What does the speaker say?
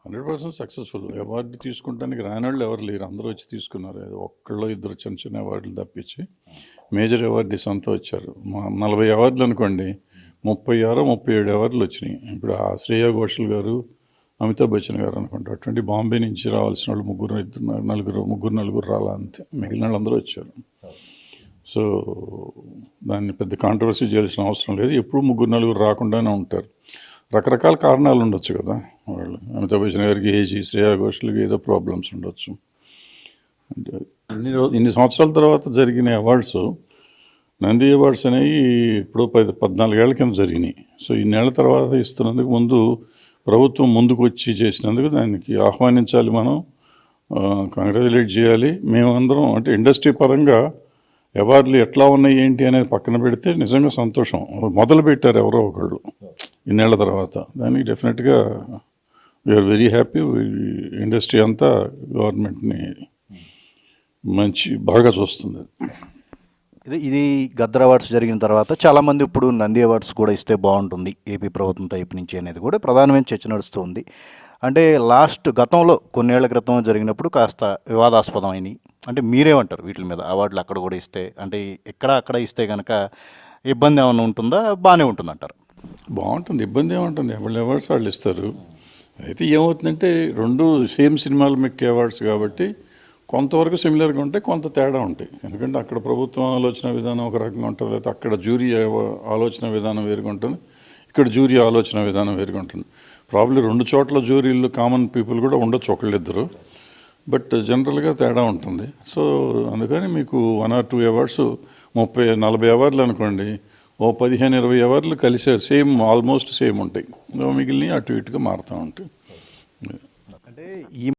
100% successful. Award తీసుకుంటానికి రానోళ్ళు ఎవరు లేరు, అందరూ వచ్చి తీసుకున్నారు. ఏదో ఒక్కళ్ళు ఇద్దరు చిన్న చిన్న అవార్డులు తప్పించి మేజర్ అవార్డీస్ అంతా వచ్చారు. 40 అవార్డులు అనుకోండి, 37 అవార్డులు వచ్చినాయి. ఇప్పుడు ఆ శ్రేయా ఘోషల్ గారు, అమితాబ్ బచ్చన్ గారు అనుకుంటా, అటువంటి బాంబే నుంచి రావాల్సిన వాళ్ళు ముగ్గురు నలుగురు రాలా, అంతే. మిగిలిన వాళ్ళందరూ వచ్చారు. సో దాన్ని పెద్ద కాంట్రవర్సీ చేయాల్సిన అవసరం లేదు. ఎప్పుడు ముగ్గురు నలుగురు రాకుండానే ఉంటారు. రకరకాల కారణాలు ఉండొచ్చు కదా. వాళ్ళు అమితాబ్ బచ్చన్ గారికి ఏజీ, శ్రేయా ఘోషల్కి ఏదో ప్రాబ్లమ్స్ ఉండొచ్చు. ఇన్ని సంవత్సరాల తర్వాత జరిగిన అవార్డ్స్, నంది అవార్డ్స్ అనేవి ఇప్పుడు 14 ఏళ్ల కింద జరిగినాయి. సో ఇన్నేళ్ల తర్వాత ఇస్తున్నందుకు ముందు ప్రభుత్వం ముందుకు వచ్చి చేసినందుకు దానికి ఆహ్వానించాలి, మనం కంగ్రాచులేట్ చేయాలి. మేమందరం అంటే ఇండస్ట్రీ పరంగా అవార్డులు ఎట్లా ఉన్నాయి ఏంటి అనేది పక్కన పెడితే నిజంగా సంతోషం. మొదలు పెట్టారు ఎవరో ఒకళ్ళు ఇన్నేళ్ల తర్వాత, దానికి డెఫినెట్గా వీఆర్ వెరీ హ్యాపీ. ఇండస్ట్రీ అంతా గవర్నమెంట్ని బాగా చూస్తుంది. ఇది గద్దర్ అవార్డ్స్ జరిగిన తర్వాత చాలామంది ఇప్పుడు నంది అవార్డ్స్ కూడా ఇస్తే బాగుంటుంది ఏపీ ప్రభుత్వం వైపు నుంచి అనేది కూడా ప్రధానమైన చర్చ నడుస్తుంది. అంటే గతంలో కొన్నేళ్ల క్రితం జరిగినప్పుడు కాస్త వివాదాస్పదం అయినాయి. అంటే మీరేమంటారు వీటి మీద? అవార్డులు అక్కడ కూడా ఇస్తే, అంటే అక్కడ ఇస్తే కనుక ఇబ్బంది ఏమైనా ఉంటుందా, బాగానే ఉంటుంది అంటారు? బాగుంటుంది, ఇబ్బంది ఏముంటుంది, ఎవరి అవార్డ్స్ వాళ్ళు ఇస్తారు. అయితే ఏమవుతుందంటే రెండు సేమ్ సినిమాలు మెక్కే అవార్డ్స్ కాబట్టి కొంతవరకు సిమిలర్గా ఉంటాయి, కొంత తేడా ఉంటాయి. ఎందుకంటే అక్కడ ప్రభుత్వం ఆలోచన విధానం ఒక రకంగా ఉంటుంది, లేకపోతే అక్కడ జ్యూరీ ఆలోచన విధానం వేరుగా ఉంటుంది, ఇక్కడ జ్యూరీ ఆలోచన విధానం వేరుగా ఉంటుంది. ప్రాబ్లీ రెండు చోట్ల జ్యూరీలు కామన్ పీపుల్ కూడా ఉండొచ్చు, ఒకళ్ళిద్దరు, బట్ జనరల్గా తేడా ఉంటుంది. సో అందుకని మీకు 1 or 2 అవార్డ్స్ 30-40 అవార్డులు అనుకోండి, 15-20 అవార్డులు కలిసే ఆల్మోస్ట్ సేమ్ ఉంటాయి. మిగిలినవి అటు ఇటుగా మారుతూ ఉంటాయి. అంటే ఈ